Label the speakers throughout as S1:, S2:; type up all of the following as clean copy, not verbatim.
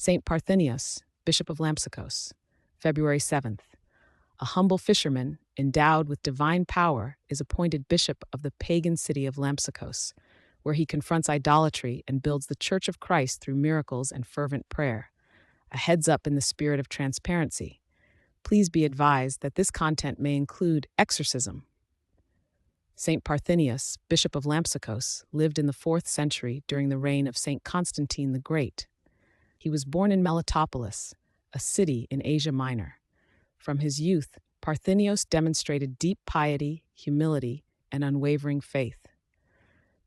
S1: Saint Parthenios, Bishop of Lampsakos, February 7th. A humble fisherman, endowed with divine power, is appointed bishop of the pagan city of Lampsakos, where he confronts idolatry and builds the Church of Christ through miracles and fervent prayer. A heads up in the spirit of transparency. Please be advised that this content may include exorcism. Saint Parthenios, Bishop of Lampsakos, lived in the 4th century during the reign of Saint Constantine the Great. He was born in Melitopolis, a city in Asia Minor. From his youth, Parthenios demonstrated deep piety, humility, and unwavering faith.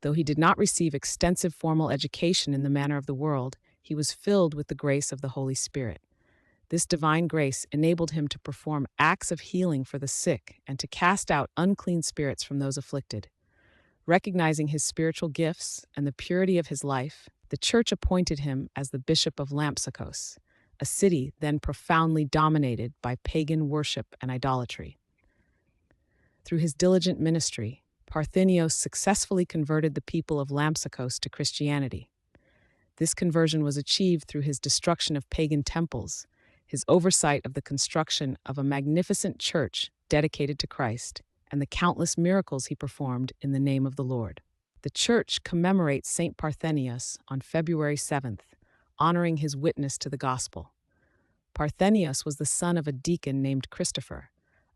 S1: Though he did not receive extensive formal education in the manner of the world, he was filled with the grace of the Holy Spirit. This divine grace enabled him to perform acts of healing for the sick and to cast out unclean spirits from those afflicted. Recognizing his spiritual gifts and the purity of his life, the Church appointed him as the Bishop of Lampsakos, a city then profoundly dominated by pagan worship and idolatry. Through his diligent ministry, Parthenios successfully converted the people of Lampsakos to Christianity. This conversion was achieved through his destruction of pagan temples, his oversight of the construction of a magnificent church dedicated to Christ, and the countless miracles he performed in the name of the Lord. The Church commemorates Saint Parthenios on February 7th, honoring his witness to the gospel. Parthenios was the son of a deacon named Christopher,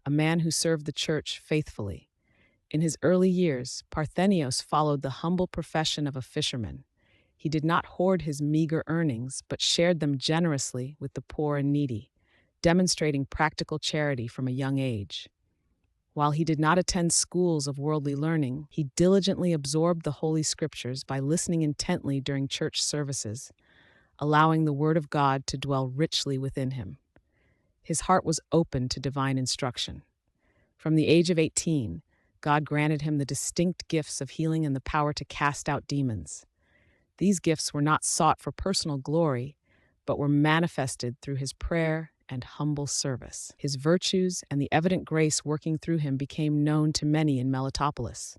S1: a man who served the Church faithfully. In his early years, Parthenios followed the humble profession of a fisherman. He did not hoard his meager earnings, but shared them generously with the poor and needy, demonstrating practical charity from a young age. While he did not attend schools of worldly learning, he diligently absorbed the Holy Scriptures by listening intently during church services, allowing the Word of God to dwell richly within him. His heart was open to divine instruction. From the age of 18, God granted him the distinct gifts of healing and the power to cast out demons. These gifts were not sought for personal glory, but were manifested through his prayer and humble service. His virtues and the evident grace working through him became known to many in Melitopolis.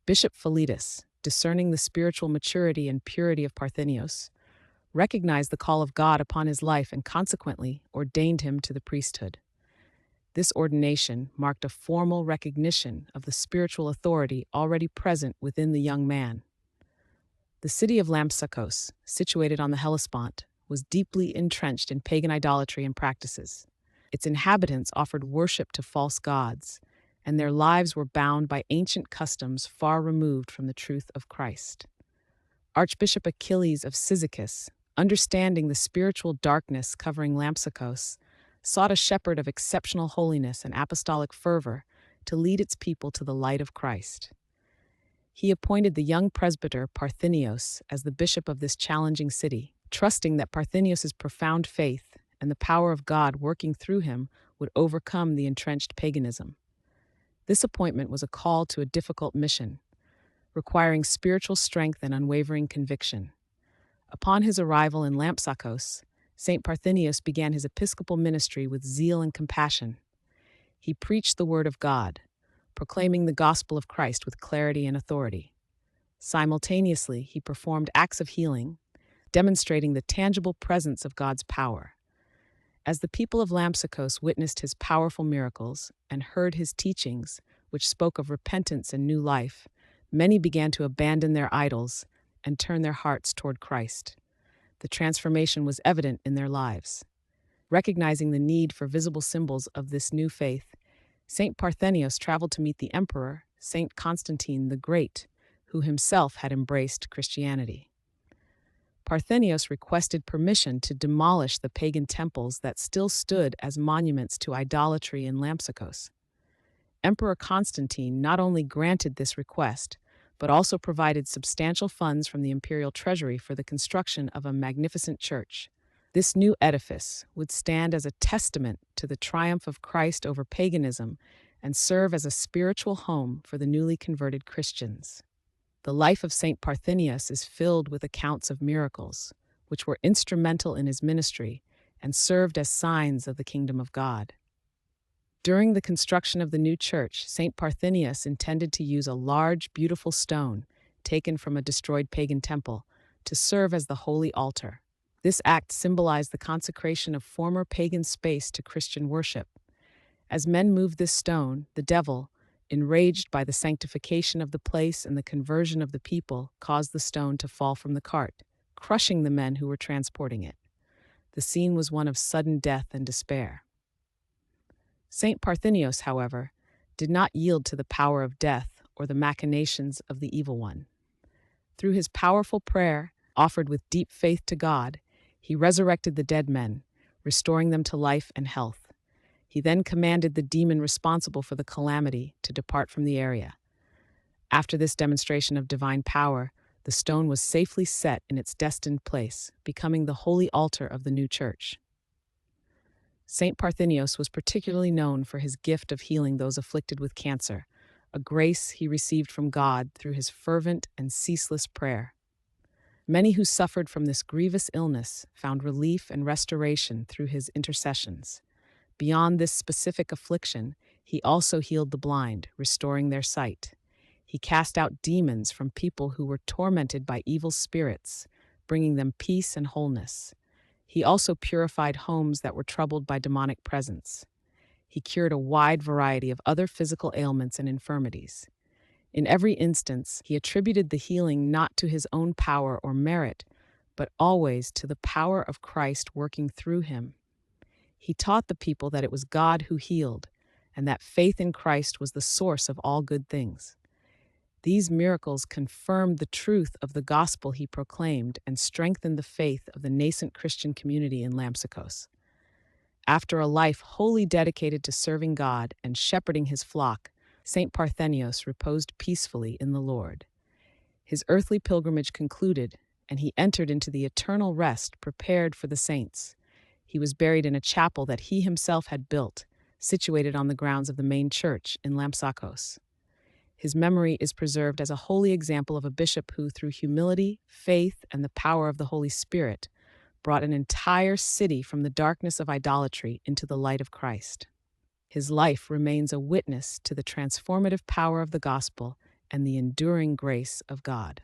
S1: Bishop Philetus, discerning the spiritual maturity and purity of Parthenios, recognized the call of God upon his life and consequently ordained him to the priesthood. This ordination marked a formal recognition of the spiritual authority already present within the young man. The city of Lampsakos, situated on the Hellespont, was deeply entrenched in pagan idolatry and practices. Its inhabitants offered worship to false gods, and their lives were bound by ancient customs far removed from the truth of Christ. Archbishop Achilles of Cyzicus, understanding the spiritual darkness covering Lampsakos, sought a shepherd of exceptional holiness and apostolic fervor to lead its people to the light of Christ. He appointed the young presbyter Parthenios as the bishop of this challenging city, trusting that Parthenios' profound faith and the power of God working through him would overcome the entrenched paganism. This appointment was a call to a difficult mission, requiring spiritual strength and unwavering conviction. Upon his arrival in Lampsakos, Saint Parthenios began his episcopal ministry with zeal and compassion. He preached the word of God, proclaiming the gospel of Christ with clarity and authority. Simultaneously, he performed acts of healing, demonstrating the tangible presence of God's power. As the people of Lampsakos witnessed his powerful miracles and heard his teachings, which spoke of repentance and new life, many began to abandon their idols and turn their hearts toward Christ. The transformation was evident in their lives. Recognizing the need for visible symbols of this new faith, Saint Parthenios traveled to meet the emperor, Saint Constantine the Great, who himself had embraced Christianity. Parthenios requested permission to demolish the pagan temples that still stood as monuments to idolatry in Lampsakos. Emperor Constantine not only granted this request, but also provided substantial funds from the imperial treasury for the construction of a magnificent church. This new edifice would stand as a testament to the triumph of Christ over paganism and serve as a spiritual home for the newly converted Christians. The life of Saint Parthenios is filled with accounts of miracles, which were instrumental in his ministry and served as signs of the kingdom of God. During the construction of the new church, Saint Parthenios intended to use a large, beautiful stone taken from a destroyed pagan temple to serve as the holy altar. This act symbolized the consecration of former pagan space to Christian worship. As men moved this stone, the devil, enraged by the sanctification of the place and the conversion of the people, caused the stone to fall from the cart, crushing the men who were transporting it. The scene was one of sudden death and despair. Saint Parthenios, however, did not yield to the power of death or the machinations of the evil one. Through his powerful prayer, offered with deep faith to God, he resurrected the dead men, restoring them to life and health. He then commanded the demon responsible for the calamity to depart from the area. After this demonstration of divine power, the stone was safely set in its destined place, becoming the holy altar of the new church. Saint Parthenios was particularly known for his gift of healing those afflicted with cancer, a grace he received from God through his fervent and ceaseless prayer. Many who suffered from this grievous illness found relief and restoration through his intercessions. Beyond this specific affliction, he also healed the blind, restoring their sight. He cast out demons from people who were tormented by evil spirits, bringing them peace and wholeness. He also purified homes that were troubled by demonic presence. He cured a wide variety of other physical ailments and infirmities. In every instance, he attributed the healing not to his own power or merit, but always to the power of Christ working through him. He taught the people that it was God who healed, and that faith in Christ was the source of all good things. These miracles confirmed the truth of the gospel he proclaimed and strengthened the faith of the nascent Christian community in Lampsakos. After a life wholly dedicated to serving God and shepherding his flock, Saint Parthenios reposed peacefully in the Lord. His earthly pilgrimage concluded, and he entered into the eternal rest prepared for the saints. He was buried in a chapel that he himself had built, situated on the grounds of the main church in Lampsakos. His memory is preserved as a holy example of a bishop who, through humility, faith, and the power of the Holy Spirit, brought an entire city from the darkness of idolatry into the light of Christ. His life remains a witness to the transformative power of the gospel and the enduring grace of God.